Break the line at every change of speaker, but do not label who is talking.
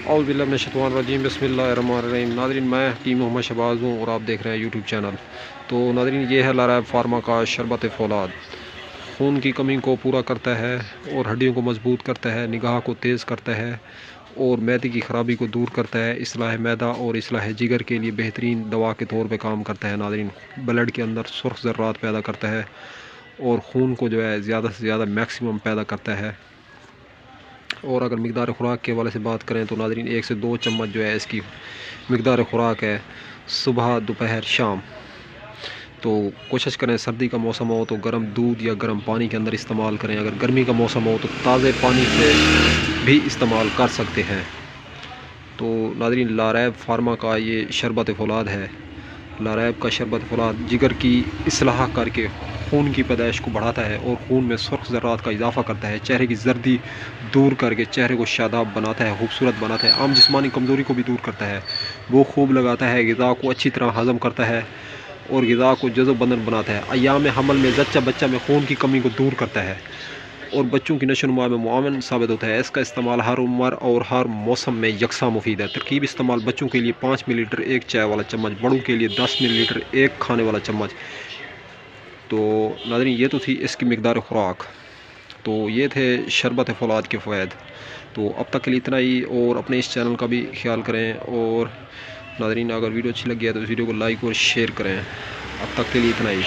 औज़ुबिल्लाहिमिनश्शैतानिर्रजीम बिस्मिल्लाहिर्रहमानिर्रहीम। नाज़रीन, मैं हकीम मोहम्मद शहबाज हूँ और आप देख रहे हैं यूट्यूब चैनल। तो नाज़रीन, ये है लारैब फार्मा का शरबत फ़ौलाद। खून की कमी को पूरा करता है और हड्डियों को मजबूत करता है, निगाह को तेज़ करता है और मैदे की ख़राबी को दूर करता है। इस्लाह मैदा और इस्लाह जिगर के लिए बेहतरीन दवा के तौर पर काम करता है। नाज़रीन, ब्लड के अंदर सुर्ख ज़र्रात पैदा करता है और खून को जो है ज़्यादा से ज़्यादा मैक्सिमम पैदा करता है। और अगर मकदार ख़ुराक के हवाले से बात करें तो नाज़रीन 1 से 2 चम्मच जो है इसकी मकदार ख़ुराक है, सुबह दोपहर शाम। तो कोशिश करें सर्दी का मौसम हो तो गर्म दूध या गर्म पानी के अंदर इस्तेमाल करें। अगर गर्मी का मौसम हो तो ताज़े पानी से भी इस्तेमाल कर सकते हैं। तो नाज़रीन, लारैब फार्मा का ये शरबत फ़ौलाद है। लारैब का शरबत फ़ौलाद जिगर की इस्लाह करके खून की पैदाइश को बढ़ाता है और खून में सुर्ख ज़र्रात का इजाफ़ा करता है। चेहरे की जर्दी दूर करके चेहरे को शादाब बनाता है, खूबसूरत बनाता है। आम जिस्मानी कमज़ोरी को भी दूर करता है। वो खूब लगाता है, ग़िज़ा को अच्छी तरह हज़म करता है और ग़िज़ा को जज़ब बंदन बनाता है। अय्याम हमल में जच्चा बच्चा में खून की कमी को दूर करता है और बच्चों की नशोनुमा में मुआवन साबित होता है। इसका इस्तेमाल हर उम्र और हर मौसम में यकसा मुफीद है। तरकीब इस्तेमाल बच्चों के लिए 5 मिलीलीटर 1 चाय वाला चम्मच, बड़ों के लिए 10 मिलीलीटर 1 खाने वाला चम्मच। तो नाज़रीन, ये तो थी इसकी मकदार ख़ुराक। तो ये थे शरबत फ़ौलाद के फ़वाइद। तो अब तक के लिए इतना ही और अपने इस चैनल का भी ख्याल करें। और नाज़रीन, अगर वीडियो अच्छी लगी है तो इस वीडियो को लाइक और शेयर करें। अब तक के लिए इतना ही।